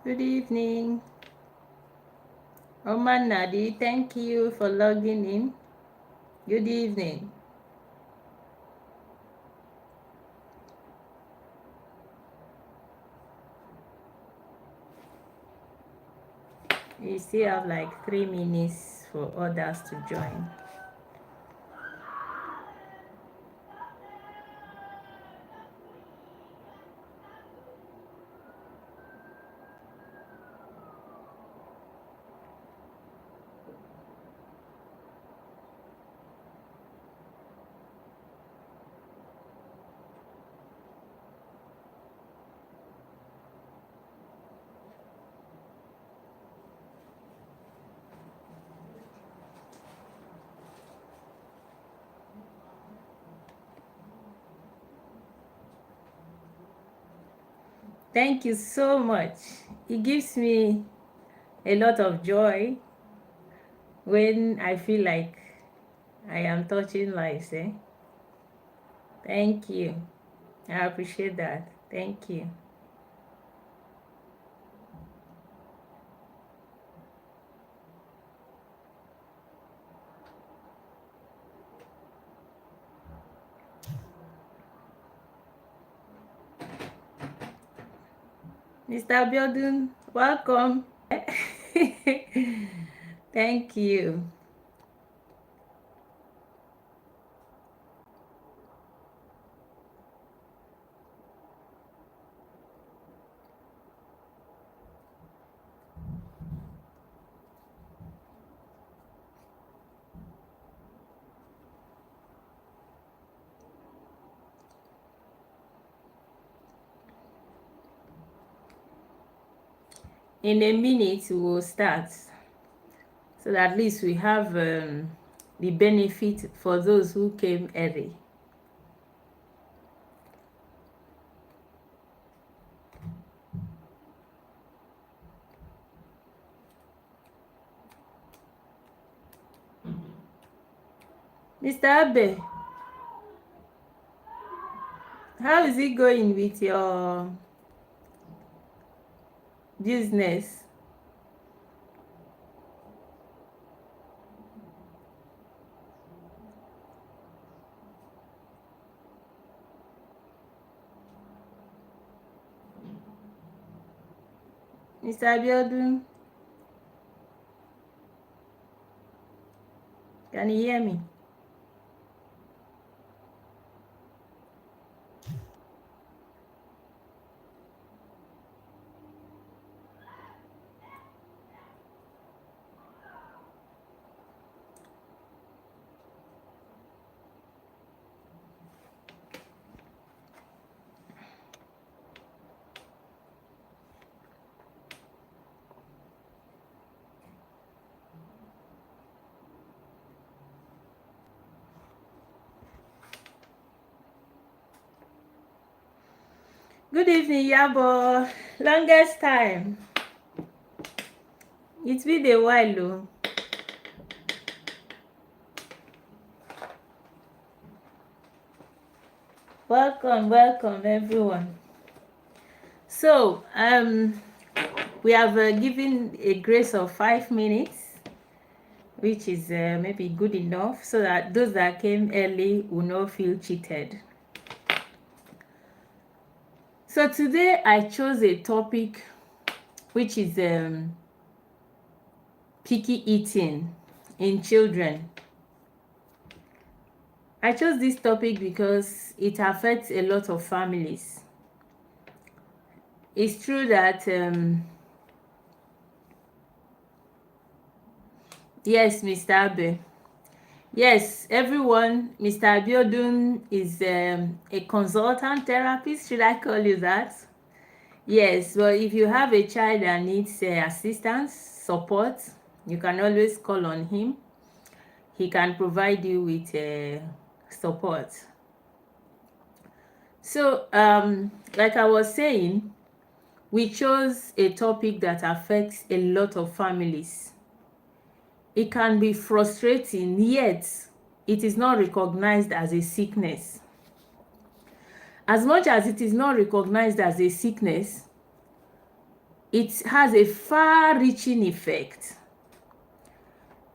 Good evening. Oman Nadi, thank you for logging in. Good evening. We still have like 3 minutes for others to join. Thank you so much. It gives me a lot of joy when I feel like I am touching lives. Thank you. I appreciate that. Thank you. Mr. Abiodun, welcome. Thank you. In a minute, we will start. So that at least we have the benefit for those who came early. Mr. Abe, how is it going with your business? Mr. Abiodun, can you hear me? Good evening, Yabo. Longest time. It's been a while, though. Welcome, everyone. So, we have given a grace of 5 minutes, which is maybe good enough so that those that came early will not feel cheated. So today I chose a topic which is picky eating in children. I chose this topic because it affects a lot of families. It's true that yes, Mr. Abe. Yes, everyone, Mr. Abiodun is a consultant therapist. Should I call you that? Yes, well, if you have a child that needs assistance, support, you can always call on him. He can provide you with support. So, like I was saying, we chose a topic that affects a lot of families. It can be frustrating, yet it is not recognized as a sickness. As much as it is not recognized as a sickness, it has a far-reaching effect,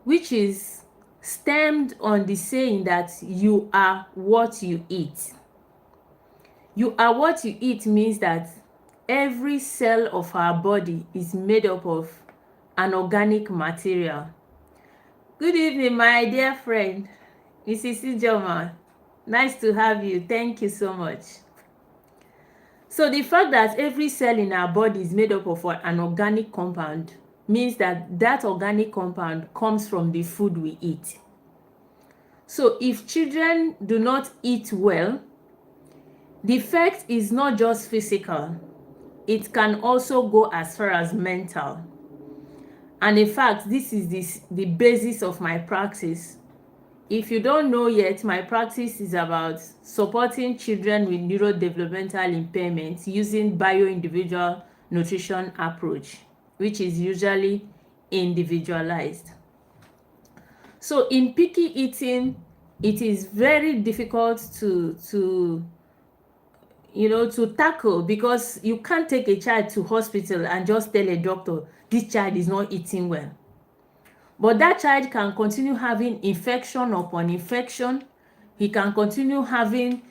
which is stemmed on the saying that you are what you eat. You are what you eat means that every cell of our body is made up of an organic material. Good evening, my dear friend, Mrs. Ijoma. Nice to have you. Thank you so much. So the fact that every cell in our body is made up of an organic compound means that that organic compound comes from the food we eat. So if children do not eat well, the effect is not just physical, it can also go as far as mental. And in fact, this is the basis of my practice. If you don't know yet, my practice is about supporting children with neurodevelopmental impairments using bio-individual nutrition approach, which is usually individualized. So in picky eating, it is very difficult to tackle, because you can't take a child to hospital and just tell a doctor this child is not eating well. But that child can continue having infection upon infection. He can continue having,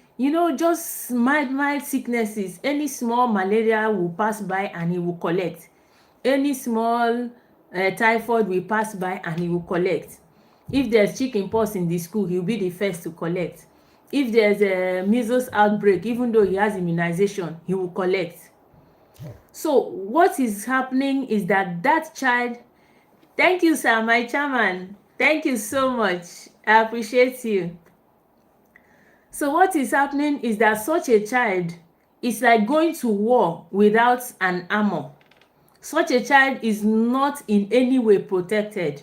just mild sicknesses. Any small malaria will pass by and he will collect. Any small typhoid will pass by and he will collect. If there's chicken pox in the school, he'll be the first to collect. If there's a measles outbreak, even though he has immunization, he will collect. So what is happening is that child. Thank you, sir, my chairman. Thank you so much. I appreciate you. So what is happening is that such a child is like going to war without an armor. Such a child is not in any way protected,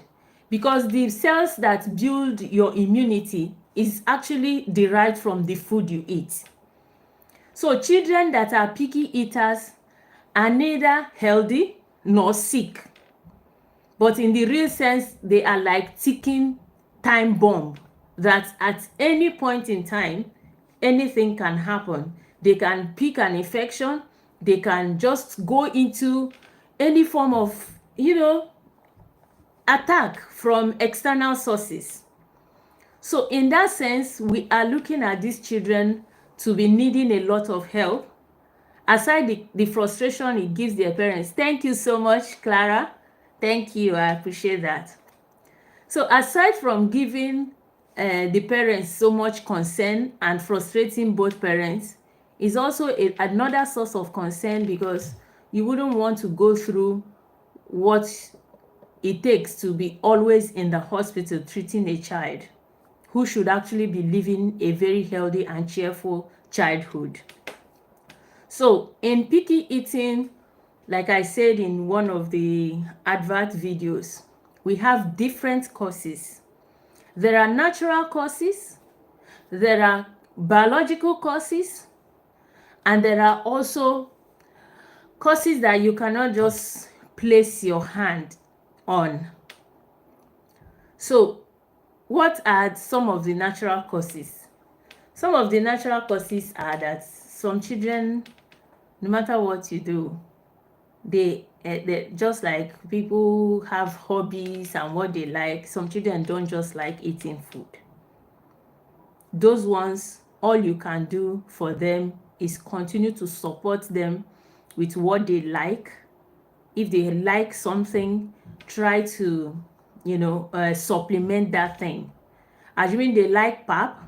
because the cells that build your immunity is actually derived from the food you eat. So children that are picky eaters are neither healthy nor sick. But in the real sense, they are like ticking time bomb, that at any point in time, anything can happen. They can pick an infection. They can just go into any form of, attack from external sources. So in that sense, we are looking at these children to be needing a lot of help. Aside the frustration it gives their parents. Thank you so much, Clara. Thank you, I appreciate that. So aside from giving the parents so much concern and frustrating both parents, is also another source of concern, because you wouldn't want to go through what it takes to be always in the hospital treating a child who should actually be living a very healthy and cheerful childhood. So in picky eating, like I said in one of the advert videos, we have different causes. There are natural causes, there are biological causes, and there are also causes that you cannot just place your hand on. So what are some of the natural causes? Some of the natural causes are that some children, no matter what you do, they just like people have hobbies and what they like. Some children don't just like eating food. Those ones, all you can do for them is continue to support them with what they like. If they like something, try to supplement that thing. Assuming they like pap,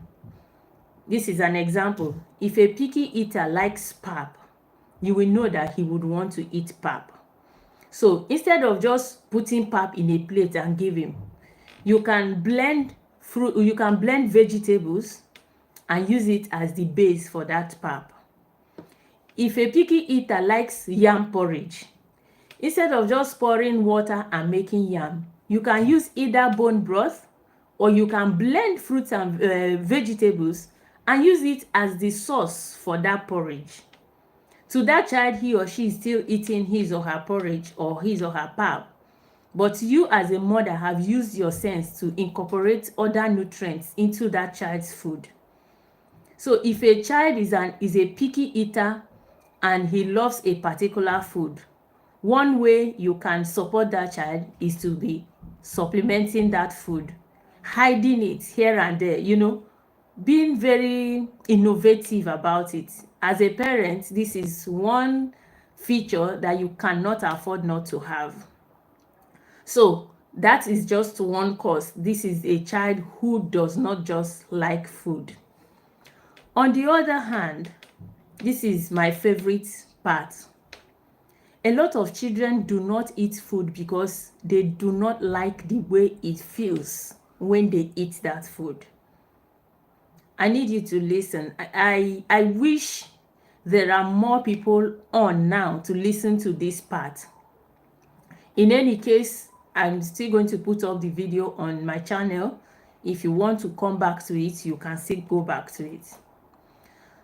this is an example. If a picky eater likes pap, you will know that he would want to eat pap. So instead of just putting pap in a plate and give him, you can blend fruit, you can blend vegetables and use it as the base for that pap. If a picky eater likes yam porridge, instead of just pouring water and making yam, you can use either bone broth, or you can blend fruits and vegetables and use it as the sauce for that porridge. To that child, he or she is still eating his or her porridge or his or her pap, but you as a mother have used your sense to incorporate other nutrients into that child's food. So if a child is a picky eater and he loves a particular food, one way you can support that child is to be supplementing that food, hiding it here and there, you know, being very innovative about it. As a parent, this is one feature that you cannot afford not to have. So that is just one cause. This is a child who does not just like food. On the other hand, this is my favorite part. A lot of children do not eat food because they do not like the way it feels when they eat that food. I need you to listen. I wish there are more people on now to listen to this part. In any case, I'm still going to put up the video on my channel. If you want to come back to it, you can still go back to it.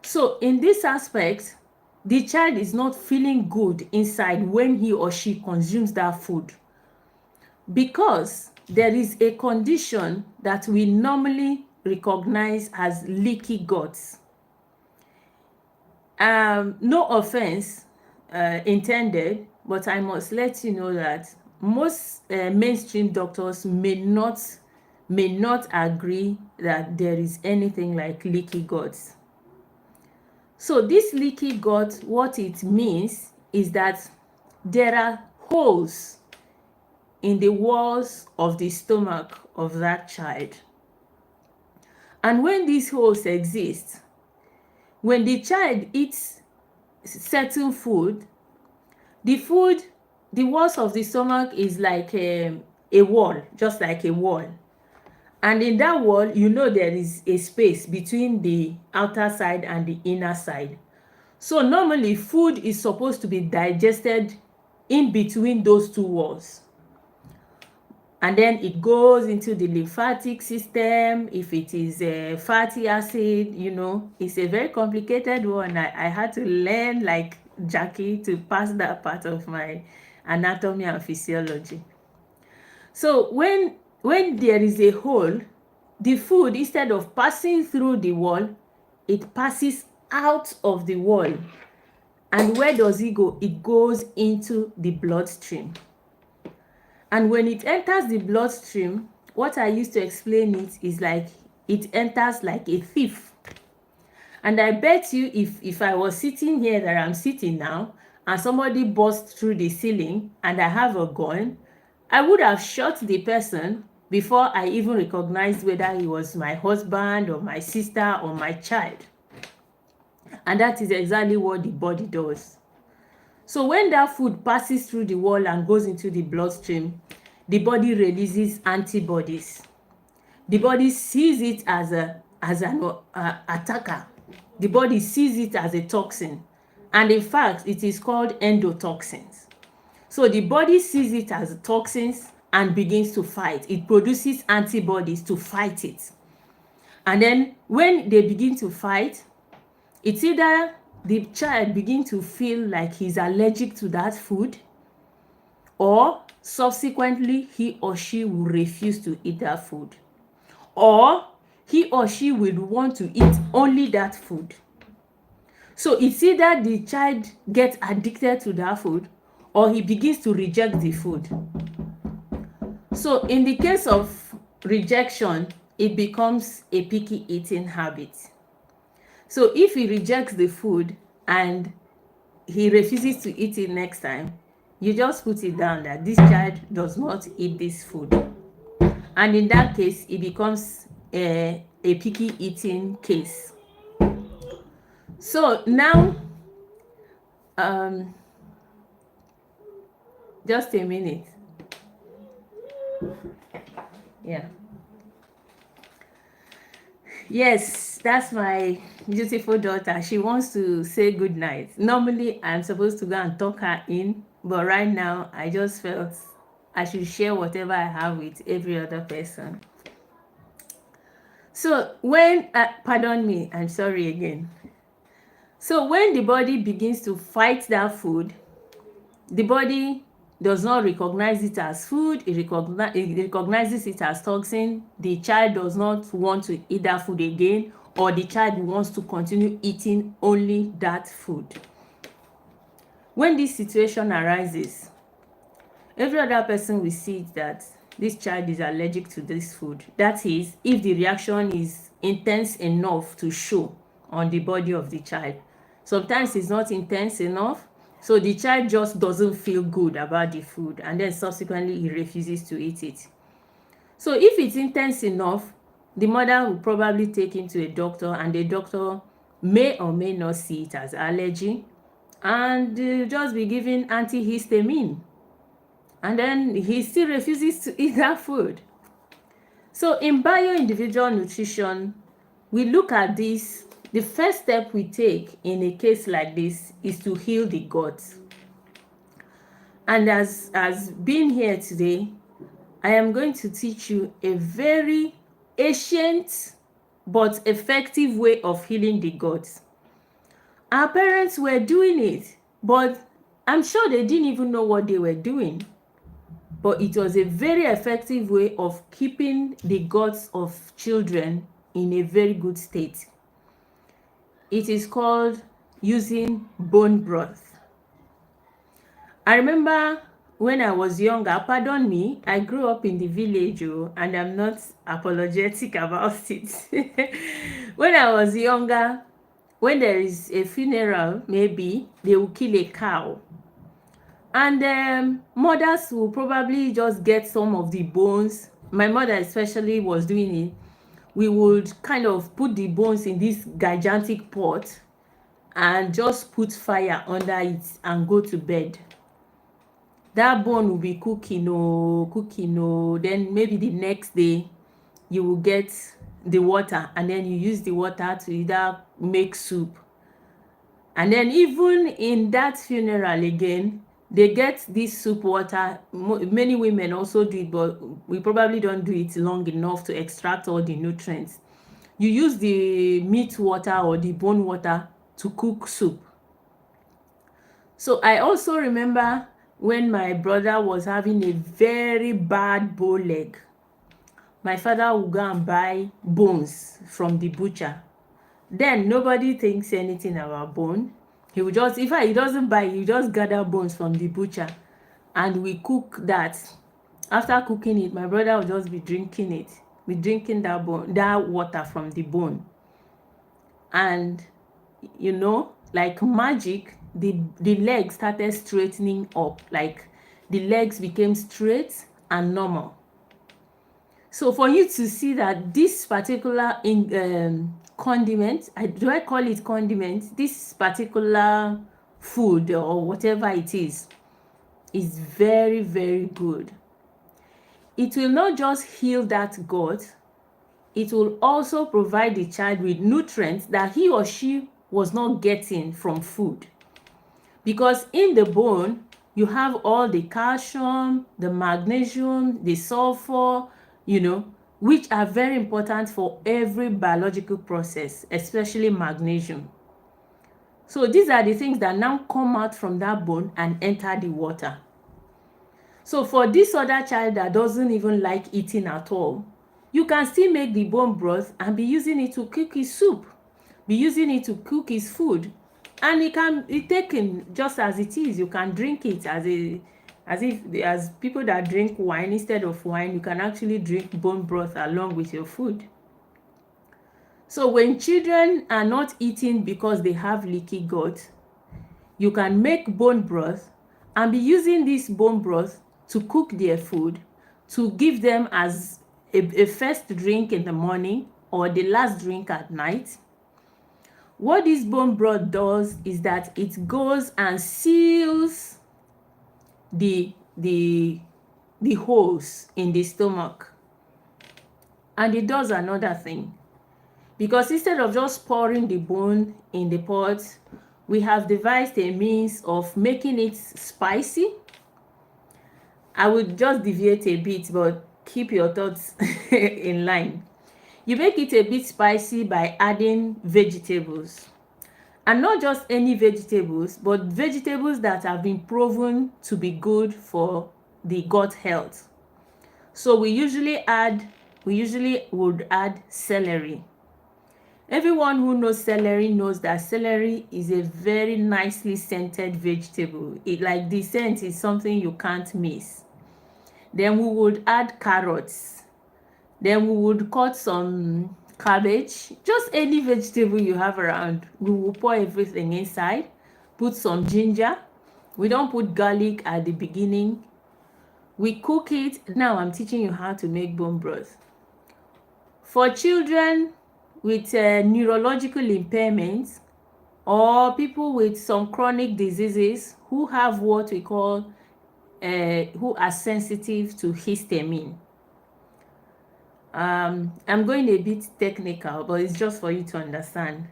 So in this aspect, the child is not feeling good inside when he or she consumes that food, because there is a condition that we normally recognize as leaky guts. No offense intended, but I must let you know that most mainstream doctors may not agree that there is anything like leaky guts. So this leaky gut, what it means is that there are holes in the walls of the stomach of that child. And when these holes exist, when the child eats certain food, the walls of the stomach is like a wall, just like a wall. And in that wall, you know, there is a space between the outer side and the inner side. So normally food is supposed to be digested in between those two walls. And then it goes into the lymphatic system. If it is a fatty acid, you know, it's a very complicated one. I had to learn like Jackie to pass that part of my anatomy and physiology. So when there is a hole, the food, instead of passing through the wall, it passes out of the wall. And where does it go? It goes into the bloodstream. And when it enters the bloodstream, what I used to explain it is like it enters like a thief. And I bet you if I was sitting here that I'm sitting now, and somebody burst through the ceiling and I have a gun, I would have shot the person before I even recognized whether he was my husband or my sister or my child. And that is exactly what the body does. So when that food passes through the wall and goes into the bloodstream, the body releases antibodies. The body sees it as an attacker. The body sees it as a toxin. And in fact, it is called endotoxins. So the body sees it as toxins and begins to fight. It produces antibodies to fight it. And then when they begin to fight, it's either the child begins to feel like he's allergic to that food, or subsequently he or she will refuse to eat that food, or he or she will want to eat only that food. So it's either the child gets addicted to that food or he begins to reject the food. So in the case of rejection, it becomes a picky eating habit. So if he rejects the food and he refuses to eat it next time, you just put it down that this child does not eat this food. And in that case, it becomes a picky eating case. So now, just a minute. Yeah. Yes, that's my beautiful daughter. She wants to say good night. Normally, I'm supposed to go and tuck her in, but right now, I just felt I should share whatever I have with every other person. So when, pardon me, I'm sorry again. So when the body begins to fight that food, the body does not recognize it as food, it recognizes it as toxin. The child does not want to eat that food again, or the child wants to continue eating only that food. when this situation arises, every other person will see that this child is allergic to this food. That is, if the reaction is intense enough to show on the body of the child. Sometimes it's not intense enough, so the child just doesn't feel good about the food, and then subsequently he refuses to eat it. So if it's intense enough, the mother will probably take him to a doctor, and the doctor may or may not see it as allergy, and just be giving antihistamine, and then he still refuses to eat that food. So in bio-individual nutrition, we look at this. The first step we take in a case like this is to heal the gut. And as being here today, I am going to teach you a very ancient but effective way of healing the gut. Our parents were doing it, but I'm sure they didn't even know what they were doing. But it was a very effective way of keeping the guts of children in a very good state. It is called using bone broth. I remember when I was younger, pardon me, I grew up in the village, and I'm not apologetic about it. When I was younger, when there is a funeral, maybe they will kill a cow. And mothers will probably just get some of the bones. My mother especially was doing it. We would kind of put the bones in this gigantic pot and just put fire under it and go to bed. That bone will be cooking, then maybe the next day you will get the water, and then you use the water to either make soup. And then even in that funeral again, they get this soup water. Many women also do it, but we probably don't do it long enough to extract all the nutrients. You use the meat water or the bone water to cook soup. So I also remember when my brother was having a very bad bow leg, my father would go and buy bones from the butcher. Then nobody thinks anything about bone. He will just, in fact, he doesn't buy, he just gather bones from the butcher, and we cook that. After cooking it, my brother will just be drinking it, that bone, that water from the bone. And like magic, the legs started straightening up, like the legs became straight and normal. So for you to see that this particular condiment, do I call it condiment? This particular food or whatever it is very, very good. It will not just heal that gut, it will also provide the child with nutrients that he or she was not getting from food. Because in the bone, you have all the calcium, the magnesium, the sulfur, which are very important for every biological process, especially magnesium. So these are the things that now come out from that bone and enter the water. So for this other child that doesn't even like eating at all, you can still make the bone broth and be using it to cook his soup, be using it to cook his food, and it can be taken just as it is. You can drink it as people that drink wine. Instead of wine, you can actually drink bone broth along with your food. So when children are not eating because they have leaky gut, you can make bone broth and be using this bone broth to cook their food, to give them as a first drink in the morning or the last drink at night. What this bone broth does is that it goes and seals the holes in the stomach. And it does another thing, because instead of just pouring the bone in the pot, we have devised a means of making it spicy. I would just deviate a bit, but keep your thoughts in line. You make it a bit spicy by adding vegetables. And not just any vegetables, but vegetables that have been proven to be good for the gut health. So we usually would add celery. Everyone who knows celery knows that celery is a very nicely scented vegetable. It, like, the scent is something you can't miss. Then we would add carrots. Then we would cut some cabbage, just any vegetable you have around. We will pour everything inside, put some ginger. We don't put garlic at the beginning. We cook it. Now I'm teaching you how to make bone broth. For children with neurological impairments or people with some chronic diseases who have what we call who are sensitive to histamine. I'm going a bit technical, but it's just for you to understand.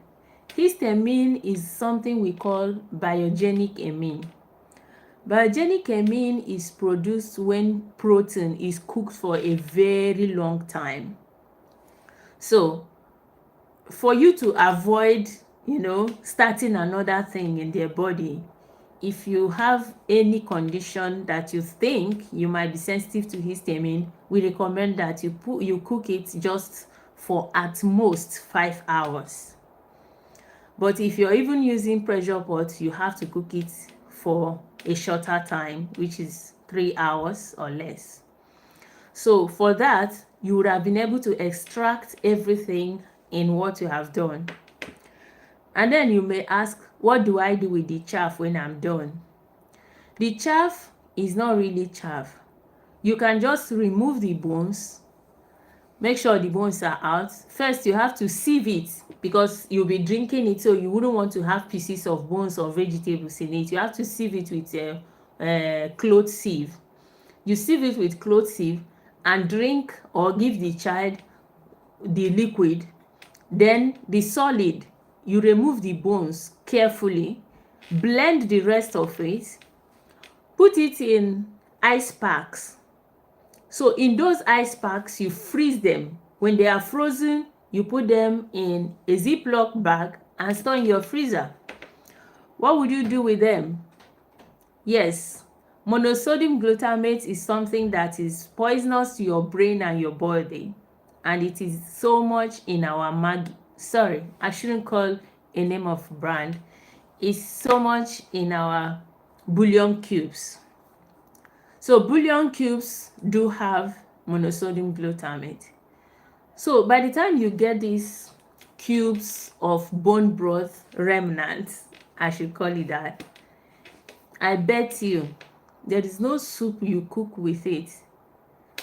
Histamine is something we call biogenic amine. Biogenic amine is produced when protein is cooked for a very long time. So for you to avoid, starting another thing in their body, if you have any condition that you think you might be sensitive to histamine, we recommend that you cook it just for at most 5 hours. But if you're even using pressure pot, you have to cook it for a shorter time, which is 3 hours or less. So for that, you would have been able to extract everything in what you have done. And then you may ask, what do I do with the chaff when I'm done? The chaff is not really chaff. You can just remove the bones. Make sure the bones are out. First, you have to sieve it because you'll be drinking it, so you wouldn't want to have pieces of bones or vegetables in it. You have to sieve it with a cloth sieve. You sieve it with cloth sieve and drink or give the child the liquid. Then the solid, you remove the bones carefully, blend the rest of it, put it in ice packs. So in those ice packs, you freeze them. When they are frozen, you put them in a Ziploc bag and store in your freezer. What would you do with them? Yes, monosodium glutamate is something that is poisonous to your brain and your body. And it is so much in our Maggi. Sorry, I shouldn't call a name of brand. It's so much in our bouillon cubes. So bouillon cubes do have monosodium glutamate. So by the time you get these cubes of bone broth remnants, I should call it that, I bet you there is no soup you cook with it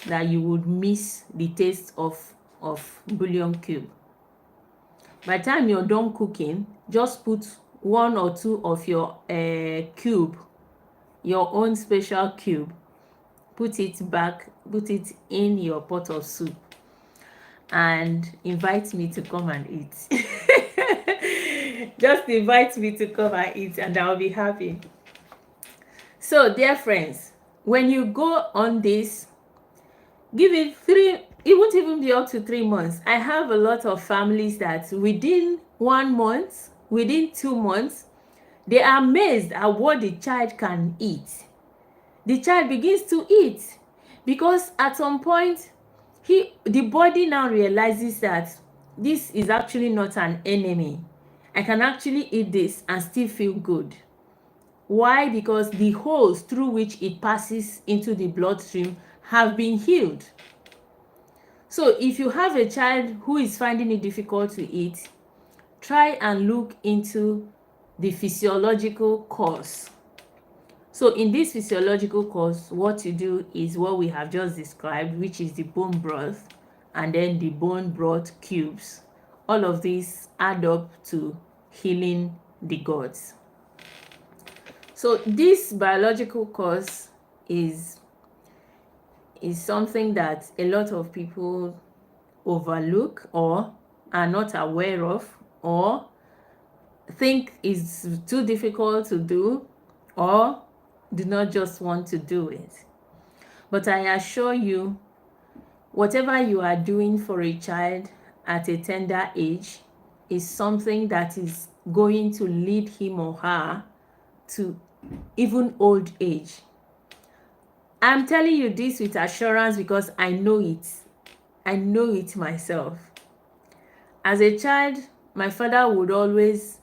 that you would miss the taste of bouillon cube. By the time you're done cooking, just put 1 or 2 of your cube, your own special cube, put it in your pot of soup and invite me to come and eat. Just invite me to come and eat and I'll be happy. So dear friends, when you go on this, give it 3, it won't even be up to 3 months. I have a lot of families that within 1 month, within 2 months, they are amazed at what the child can eat. The child begins to eat because at some point, the body now realizes that this is actually not an enemy. I can actually eat this and still feel good. Why? Because the holes through which it passes into the bloodstream have been healed. So if you have a child who is finding it difficult to eat, try and look into the physiological cause. So in this physiological cause, what you do is what we have just described, which is the bone broth and then the bone broth cubes. All of these add up to healing the guts. So this biological cause is something that a lot of people overlook or are not aware of or think is too difficult to do or do not just want to do it. But I assure you, whatever you are doing for a child at a tender age is something that is going to lead him or her to even old age. I'm telling you this with assurance because I know it. I know it myself. As a child, my father would always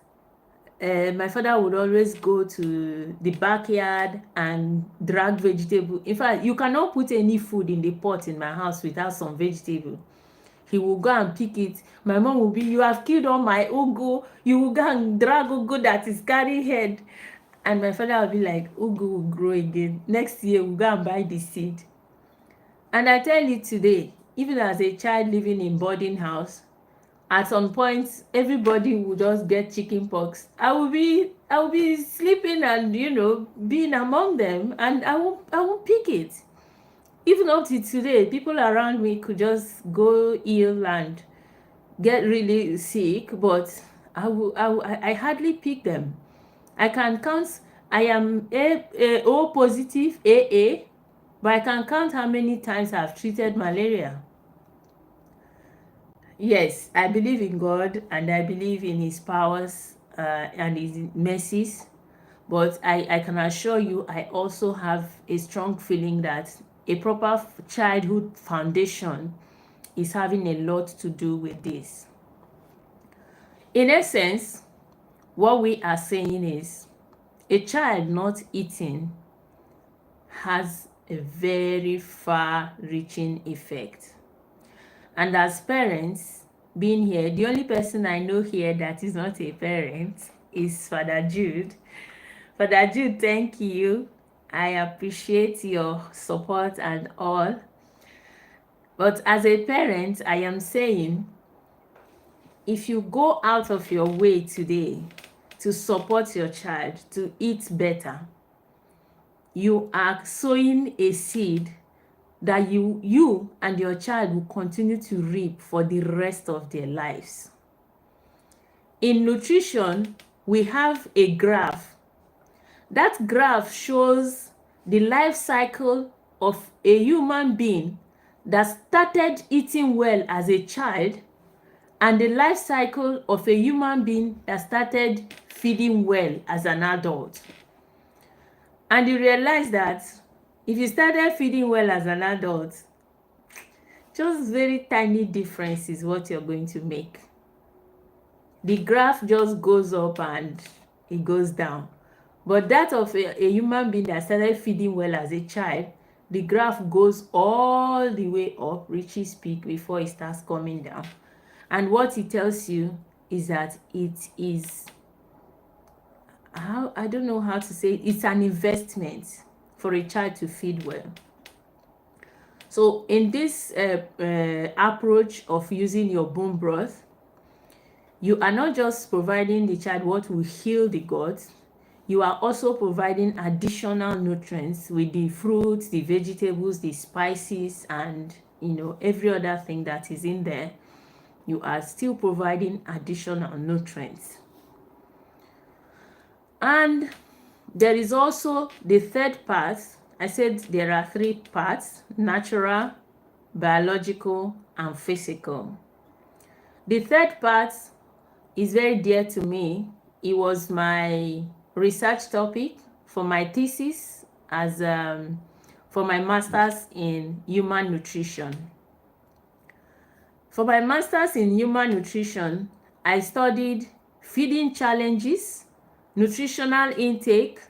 go to the backyard and drag vegetable. In fact, you cannot put any food in the pot in my house without some vegetable. He will go and pick it. My mom will be, you have killed all my ugu. You will go and drag ugu that is carrying head. And my father will be like, ugu will grow again. Next year, we'll go and buy the seed. And I tell you today, even as a child living in boarding house, at some point everybody will just get chicken pox. I will be sleeping and being among them, and I won't pick it. Even up to today, people around me could just go ill and get really sick, but I hardly pick them. I can count. I am O positive, AA, but I can count how many times I've treated malaria. Yes, I believe in God and I believe in His powers and His mercies. But I can assure you, I also have a strong feeling that a proper childhood foundation is having a lot to do with this. In essence, what we are saying is a child not eating has a very far-reaching effect. And as parents, being here, the only person I know here that is not a parent is Father Jude. Father Jude, thank you. I appreciate your support and all. But as a parent, I am saying, if you go out of your way today to support your child to eat better, you are sowing a seed that you and your child will continue to reap for the rest of their lives. In nutrition, we have a graph. That graph shows the life cycle of a human being that started eating well as a child and the life cycle of a human being that started feeding well as an adult. And you realize that if you started feeding well as an adult, just very tiny difference is what you're going to make. The graph just goes up and it goes down. But that of a human being that started feeding well as a child, the graph goes all the way up, reaches peak before it starts coming down. And what it tells you is that it is, I don't know how to say it, it's an investment for a child to feed well. So in this approach of using your bone broth, you are not just providing the child what will heal the gut, you are also providing additional nutrients with the fruits, the vegetables, the spices, and every other thing that is in there. You are still providing additional nutrients. And there is also the third part. I said there are three parts: natural, biological, and physical. The third part is very dear to me. It was my research topic for my thesis as for my master's in human nutrition. For my master's in human nutrition, I studied feeding challenges, nutritional intake,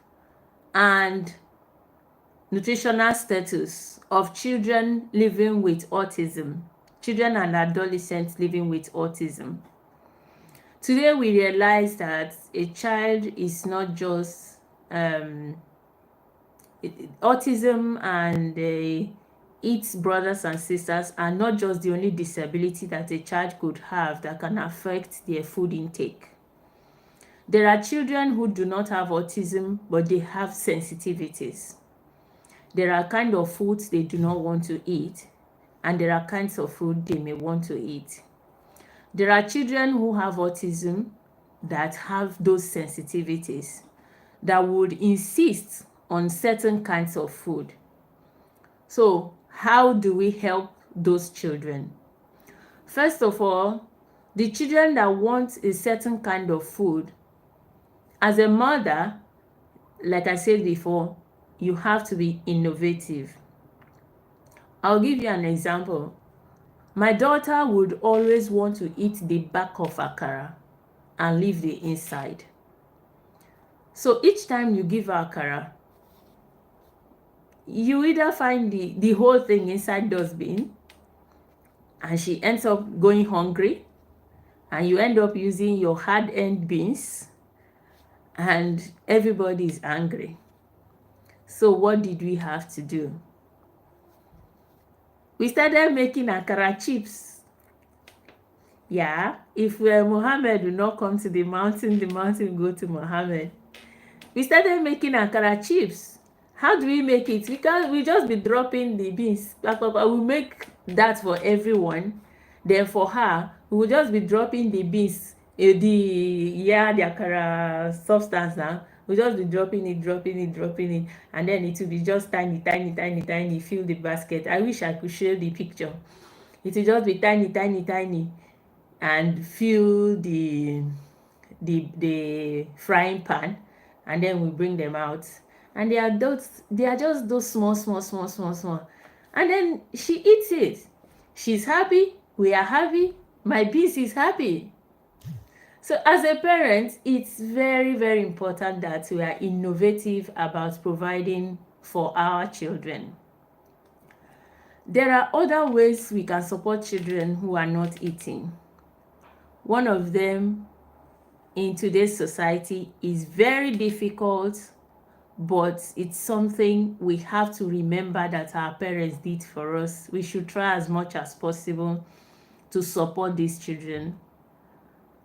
and nutritional status of children living with autism, children and adolescents living with autism. Today we realize that a child is not just autism and its brothers and sisters are not just the only disability that a child could have that can affect their food intake. There are children who do not have autism, but they have sensitivities. There are kinds of foods they do not want to eat, and there are kinds of food they may want to eat. There are children who have autism that have those sensitivities that would insist on certain kinds of food. So, how do we help those children? First of all, the children that want a certain kind of food, as a mother, like I said before, you have to be innovative. I'll give you an example. My daughter would always want to eat the back of akara. and leave the inside. So each time you give her akara, you either find the whole thing inside dustbin and she ends up going hungry, and you end up using your hard-earned beans, and everybody is angry. So what did we have to do? We started making akara chips. Yeah, if Muhammad will not come to the mountain will go to Muhammad. We started making akara chips. How do we make it? We just be dropping the beans. We make that for everyone. Then for her, we will just be dropping the beans, the akara substance now. We'll just be dropping it, and then it will be just tiny, fill the basket. I wish I could show the picture. It will just be tiny, and fill the frying pan, and then we bring them out, and they are just those small, and then she eats it. She's happy, we are happy, my beans is happy. So as a parent, it's very, very important that we are innovative about providing for our children. There are other ways we can support children who are not eating. One of them, in today's society, is very difficult, but it's something we have to remember that our parents did for us. We should try as much as possible to support these children.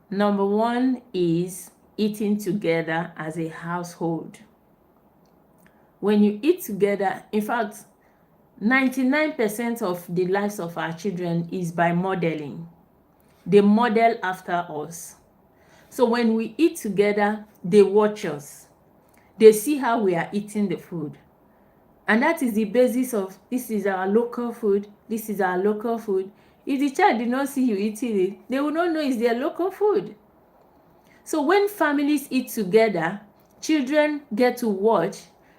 Number one is eating together as a household. When you eat together, in fact, 99% of the lives of our children is by modeling. They model after us. So when we eat together, they watch us. They see how we are eating the food. And that is the basis of, this is our local food, this is our local food. If the child did not see you eating it, they will not know it's their local food. So when families eat together, children get to watch.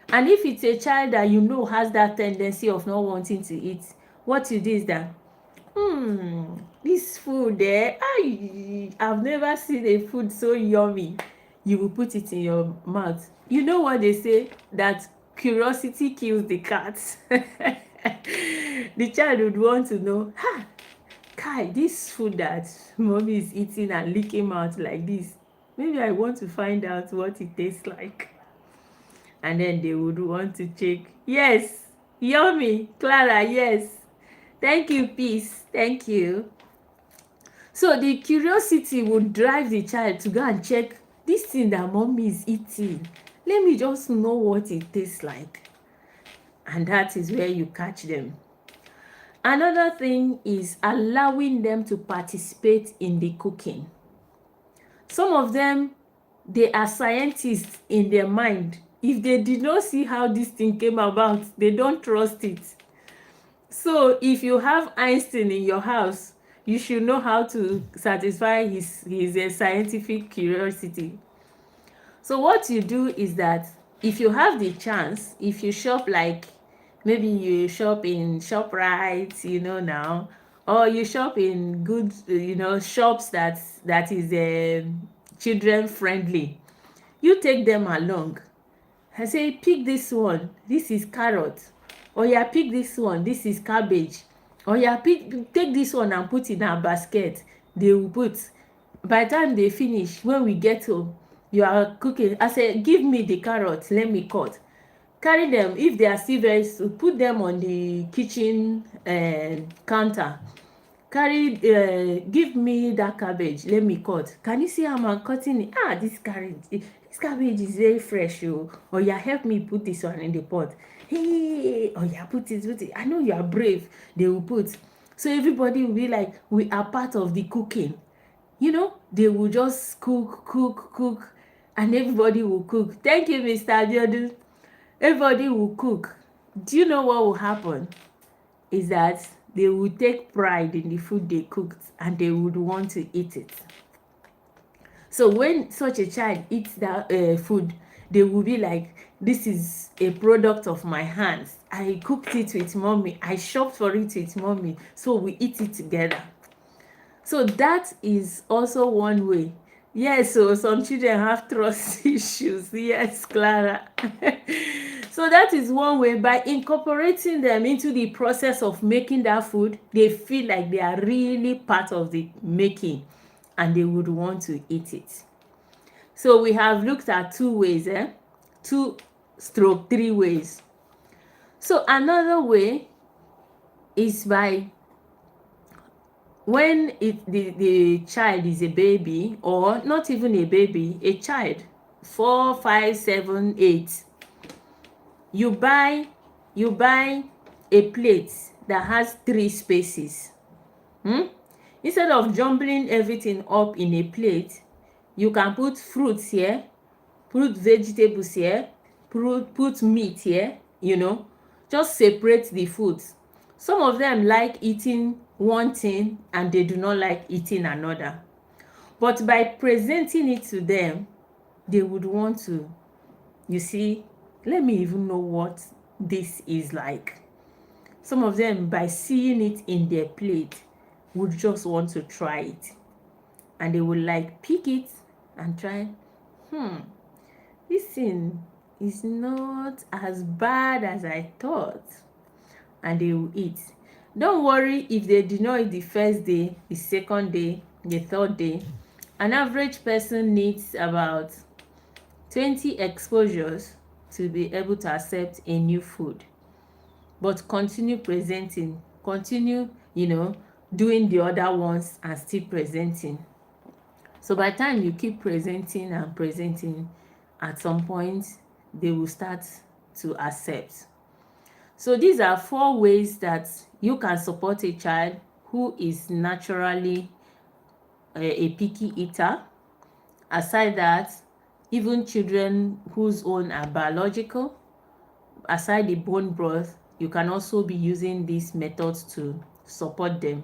And if it's a child that you know has that tendency of not wanting to eat, what you do is that, this food there, I've never seen a food so yummy. You will put it in your mouth. You know what they say? That curiosity kills the cat. The child would want to know, Kai, this food that mommy is eating and licking out like this, maybe I want to find out what it tastes like. And then they would want to check. Yes, yummy. Clara, yes. Thank you, Peace. Thank you. So the curiosity would drive the child to go and check this thing that mommy is eating. Let me just know what it tastes like. And that is where you catch them. Another thing is allowing them to participate in the cooking. Some of them, they are scientists in their mind. If they did not see how this thing came about, they don't trust it. So if you have Einstein in your house, you should know how to satisfy his scientific curiosity. So what you do is that if you have the chance, if you shop, like maybe you shop in ShopRite, now, or you shop in good, shops that is children friendly, you take them along. I say, pick this one, this is carrot. Or yeah, pick this one, this is cabbage. Or yeah, take this one and put in a basket. They will put. By the time they finish, when we get home, you are cooking. I say, give me the carrots, let me cut. Carry them, if they are still very, put them on the kitchen counter. Give me that cabbage, let me cut. Can you see how I'm cutting it? This cabbage is very fresh. Or yeah, help me put this one in the pot. Hey, oh yeah, put it. I know you are brave. They will put. So everybody will be like, we are part of the cooking. They will just cook, and everybody will cook. Thank you, Mr. Abiodun. Everybody will cook. Do you know what will happen? Is that they will take pride in the food they cooked, and they would want to eat it. So when such a child eats that food, they will be like, this is a product of my hands. I cooked it with mommy. I shopped for it with mommy. So we eat it together. So that is also one way. Yes, so some children have trust issues. Yes, Clara. So that is one way. By incorporating them into the process of making that food, they feel like they are really part of the making and they would want to eat it. So we have looked at two ways, 2/3 ways. So another way is by when the child is a baby, or not even a baby, a child, 4, 5, 7, 8, you buy a plate that has 3 spaces. Instead of jumbling everything up in a plate, you can put fruits here, put vegetables here, put meat here, just separate the foods. Some of them like eating one thing and they do not like eating another, but by presenting it to them, they would want to, you see, let me even know what this is like. Some of them, by seeing it in their plate, would just want to try it, and they would like pick it and try. This thing is not as bad as I thought, and they will eat. Don't worry if they did not eat the first day, the second day, the third day. An average person needs about 20 exposures to be able to accept a new food. But continue presenting, continue, doing the other ones and still presenting. So by the time you keep presenting and presenting, at some point they will start to accept. So these are 4 ways that you can support a child who is naturally a picky eater. Aside that, even children whose own are biological, aside the bone broth, you can also be using these methods to support them.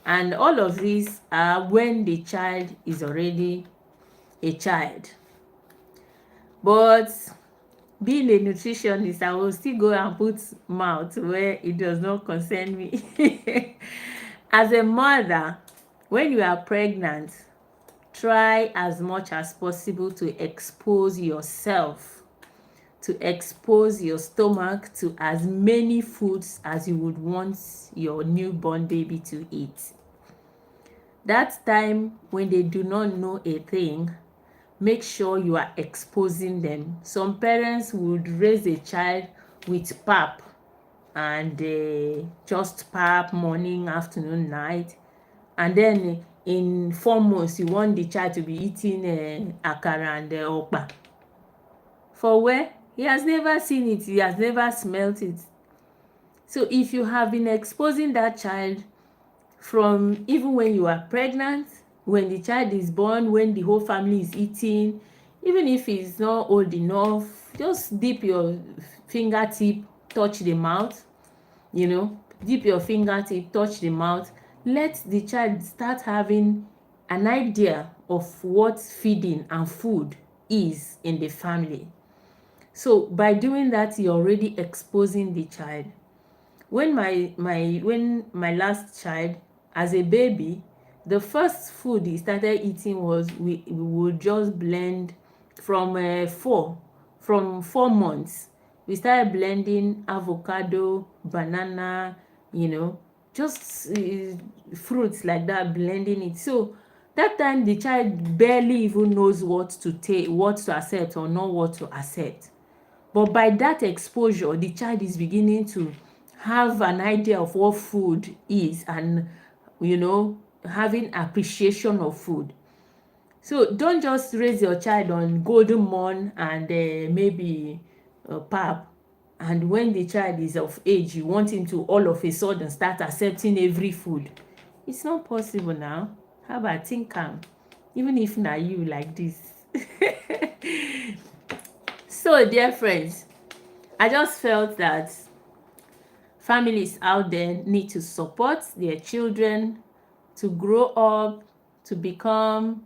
And all of these are when the child is already a child. But being a nutritionist, I will still go and put mouth where it does not concern me. As a mother, when you are pregnant, try as much as possible to expose yourself, to expose your stomach to as many foods as you would want your newborn baby to eat. That time when they do not know a thing, make sure you are exposing them. Some parents would raise a child with pap and just pap morning, afternoon, night, and then in 4 months you want the child to be eating akara and okpa. For where? He has never seen it, he has never smelt it. So if you have been exposing that child from even when you are pregnant, when the child is born, when the whole family is eating, even if it's not old enough, just dip your fingertip, touch the mouth, dip your fingertip, touch the mouth. Let the child start having an idea of what feeding and food is in the family. So by doing that, you're already exposing the child. When my last child, as a baby, the first food he started eating was we would just blend from 4 months. We started blending avocado, banana, just fruits like that, blending it. So that time the child barely even knows what to take, what to accept or not what to accept. But by that exposure, the child is beginning to have an idea of what food is and, having appreciation of food. So don't just raise your child on golden morn and maybe pap. And when the child is of age, you want him to all of a sudden start accepting every food. It's not possible now. How about think am, even if na you like this. So dear friends, I just felt that families out there need to support their children to grow up, to become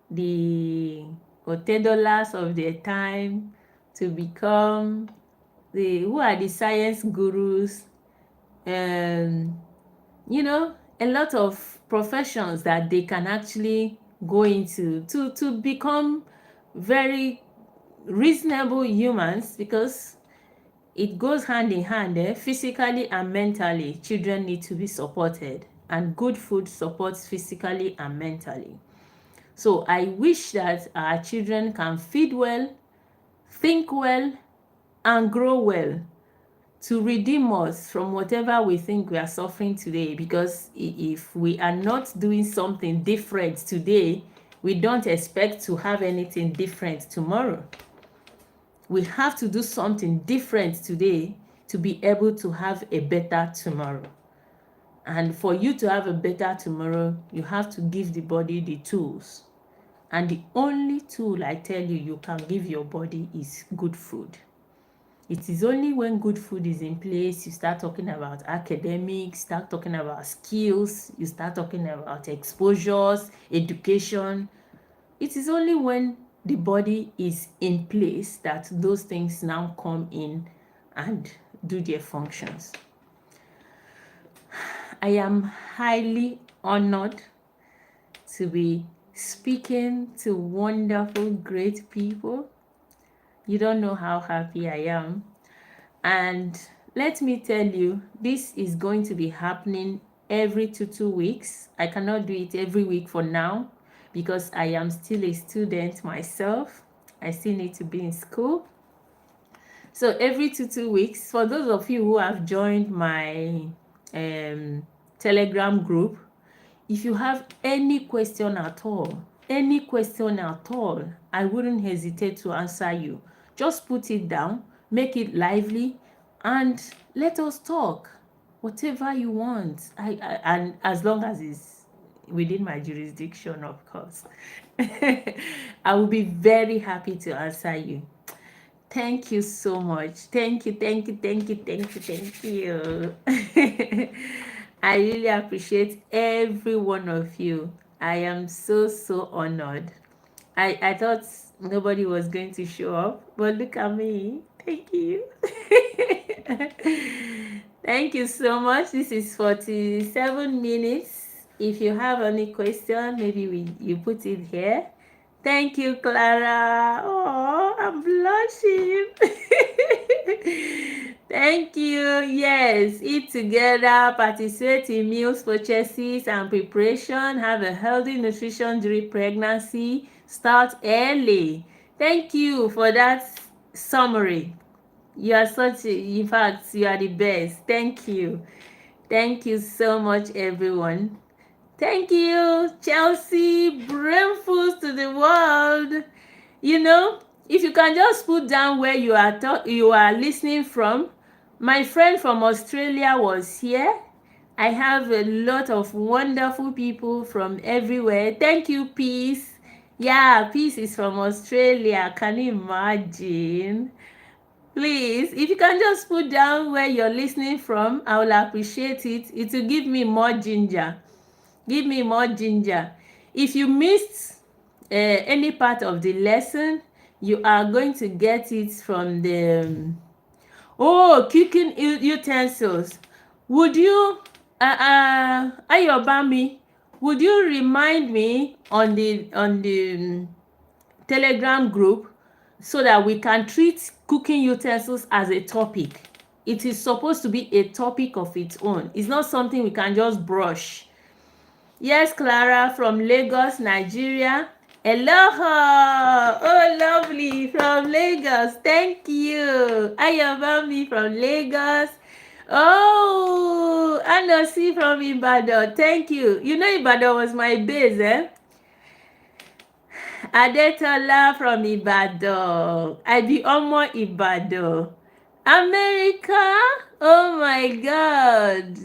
the Otedolas of their time, to become who are the science gurus, a lot of professions that they can actually going to become very reasonable humans, because it goes hand in hand. Physically and mentally, children need to be supported, and good food supports physically and mentally. So I wish that our children can feed well, think well, and grow well, to redeem us from whatever we think we are suffering today. Because if we are not doing something different today, we don't expect to have anything different tomorrow. We have to do something different today to be able to have a better tomorrow. And for you to have a better tomorrow, you have to give the body the tools. And the only tool I tell you you can give your body is good food. It is only when good food is in place, you start talking about academics, start talking about skills, you start talking about exposures, education. It is only when the body is in place that those things now come in and do their functions. I am highly honored to be speaking to wonderful, great people. You don't know how happy I am. And let me tell you, this is going to be happening every 2 weeks. I cannot do it every week for now, because I am still a student myself. I still need to be in school. So every 2 weeks, for those of you who have joined my Telegram group, if you have any question at all, I wouldn't hesitate to answer you. Just put it down, make it lively, and let us talk. Whatever you want, and as long as it's within my jurisdiction, of course. I will be very happy to answer you. Thank you so much. Thank you. I really appreciate every one of you. I am so honored. I thought nobody was going to show up, but look at me. Thank you. Thank you so much. This is 47 minutes. If you have any question, maybe you put it here. Thank you, Clara. Oh, I'm blushing. Thank you. Yes, eat together, participate in meals purchases and preparation, have a healthy nutrition during pregnancy, start early. Thank you for that summary. You are in fact, you are the best. Thank you. Thank you so much, everyone. Thank you, Chelsea. Brainfoods to the world. You know, if you can just put down where you are listening from. My friend from Australia was here. I have a lot of wonderful people from everywhere. Thank you, Peace. Yeah, Peace is from Australia. Can you imagine? Please, if you can just put down where you're listening from, I will appreciate it. It will give me more ginger. Give me more ginger. If you missed any part of the lesson, you are going to get it from the cooking utensils. Would you Ayobami, would you remind me on the Telegram group, so that we can treat cooking utensils as a topic? It is supposed to be a topic of its own. It's not something we can just brush. Yes, Clara from Lagos, Nigeria. Aloha! Oh, lovely, from Lagos. Thank you. Ayobami from Lagos. Oh, Anosi from Ibadan. Thank you. You know Ibadan was my base, eh? Adetola from Ibadan. I be Omo Ibadan. America? Oh my God.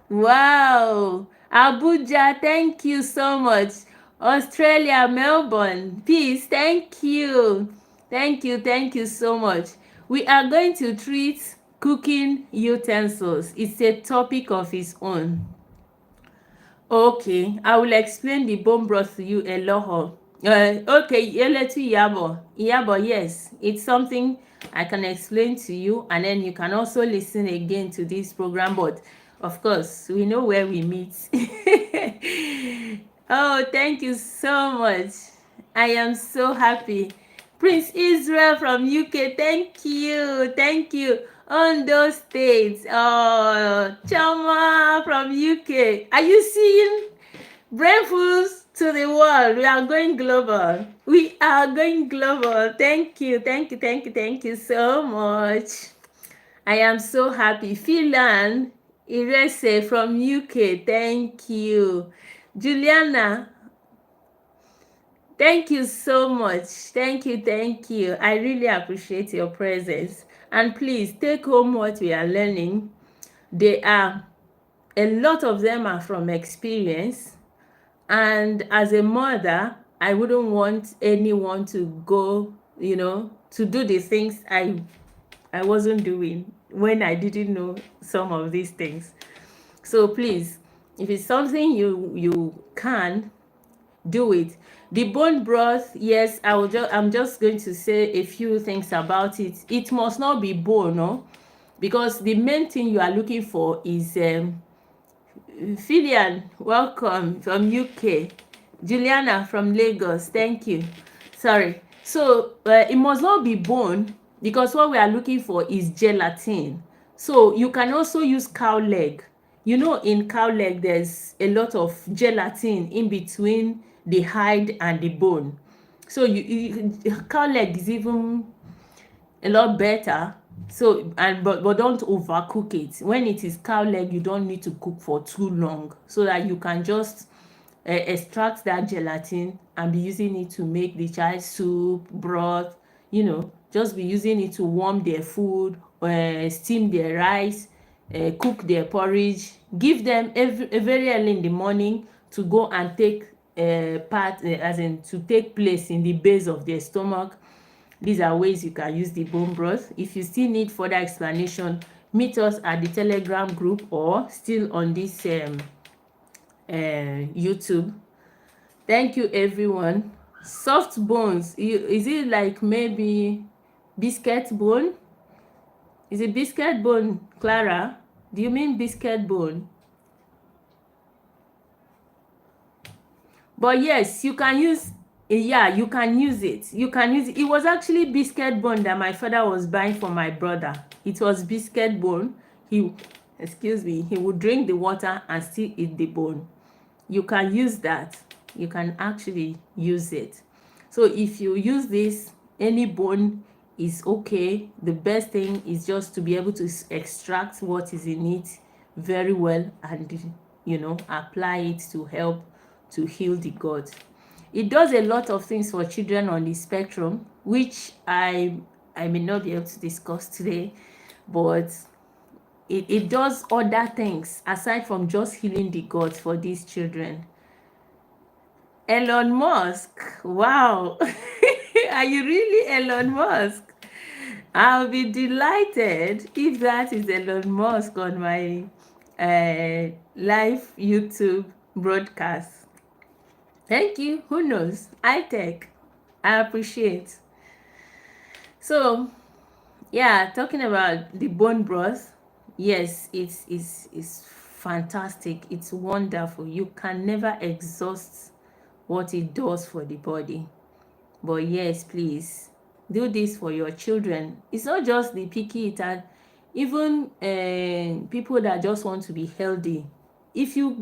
Wow. Abuja, thank you so much. Australia, Melbourne, peace, thank you. Thank you so much. We are going to treat cooking utensils. It's a topic of its own. Okay, I will explain the bone broth to you, Eloho. Okay, Eletu Iyabo. Iyabo, yes, it's something I can explain to you, and then you can also listen again to this program, but of course, we know where we meet. Oh, thank you so much. I am so happy. Prince Israel from UK, thank you. Thank you. On those states. Oh, Chama from UK. Are you seeing Brainfoods to the world? We are going global. We are going global. Thank you. Thank you. Thank you. Thank you so much. I am so happy. Philan Irese from UK, thank you. Juliana, thank you so much. Thank you, thank you. I really appreciate your presence. And please take home what we are learning. They are, a lot of them are from experience. And as a mother, I wouldn't want anyone to go, to do the things I wasn't doing when I didn't know some of these things. So please, if it's something you can do it. The bone broth, yes, I'm just going to say a few things about it. It must not be bone, no, because the main thing you are looking for is Filian, welcome from UK. Juliana from Lagos, thank you. Sorry. So it must not be bone because what we are looking for is gelatin. So you can also use cow leg. In cow leg, there's a lot of gelatin in between the hide and the bone. So cow leg is even a lot better. So but don't overcook it. When it is cow leg, you don't need to cook for too long so that you can just extract that gelatin and be using it to make the child soup, broth, just be using it to warm their food, steam their rice, cook their porridge. Give them very early in the morning to go and take part, as in to take place in the base of their stomach. These are ways you can use the bone broth. If you still need further explanation, meet us at the Telegram group or still on this YouTube. Thank you, everyone. Soft bones. Is it like maybe biscuit bone? Is it biscuit bone, Clara? Do you mean biscuit bone? But yes, you can use, yeah, you can use it. You can use it. It was actually biscuit bone that my father was buying for my brother. It was biscuit bone. He would drink the water and still eat the bone. You can use that. You can actually use it. So if you use this, any bone is okay. The best thing is just to be able to extract what is in it very well and apply it to help to heal the gut. It does a lot of things for children on the spectrum, which I may not be able to discuss today, but it does other things aside from just healing the gut for these children. Elon Musk, wow. Are you really Elon Musk? I'll be delighted if that is Elon Musk on my live YouTube broadcast. Thank you. Who knows? I appreciate. So yeah, talking about the bone broth, yes, it's fantastic. It's wonderful. You can never exhaust what it does for the body. But yes, please do this for your children. It's not just the picky eater, even people that just want to be healthy. If you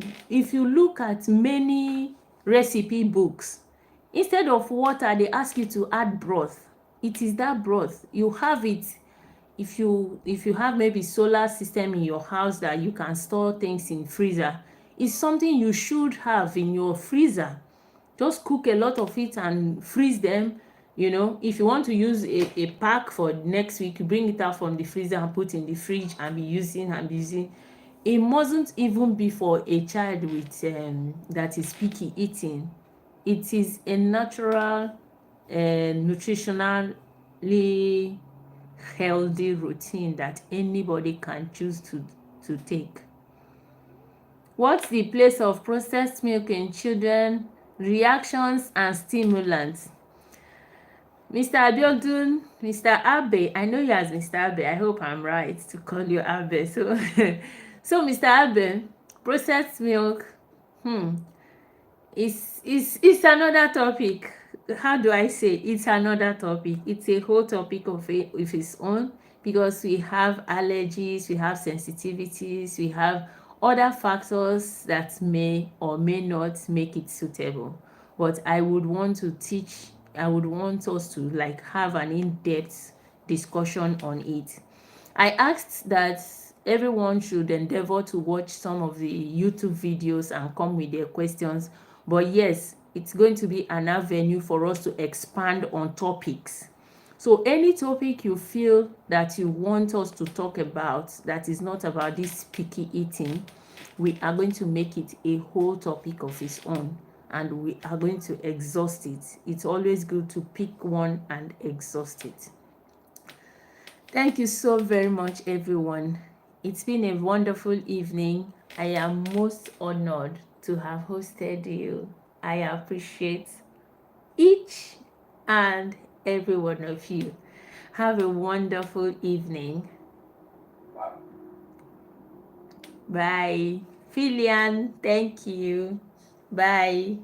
look at many recipe books, instead of water they ask you to add broth. It is that broth. You have it. If you have maybe solar system in your house that you can store things in freezer, it's something you should have in your freezer. Just cook a lot of it and freeze them. If you want to use a pack for next week, you bring it out from the freezer and put in the fridge and be using. It mustn't even be for a child with that is picky eating. It is a natural nutritionally healthy routine that anybody can choose to take. What's the place of processed milk in children? Reactions and stimulants. Mr. Abiodun, Mr. Abe, I know you as Mr. Abe. I hope I'm right to call you Abe. So Mr. Abe, processed milk, It's another topic. How do I say? It's another topic. It's a whole topic of its own, because we have allergies, we have sensitivities, we have other factors that may or may not make it suitable. But I would want us to like have an in-depth discussion on it. I asked that everyone should endeavor to watch some of the YouTube videos and come with their questions. But yes, it's going to be an avenue for us to expand on topics. So any topic you feel that you want us to talk about that is not about this picky eating, we are going to make it a whole topic of its own, and we are going to exhaust it. It's always good to pick one and exhaust it. Thank you so very much, everyone. It's been a wonderful evening. I am most honored to have hosted you. I appreciate each and every one of you. Have a wonderful evening. Bye. Filian, thank you. Bye.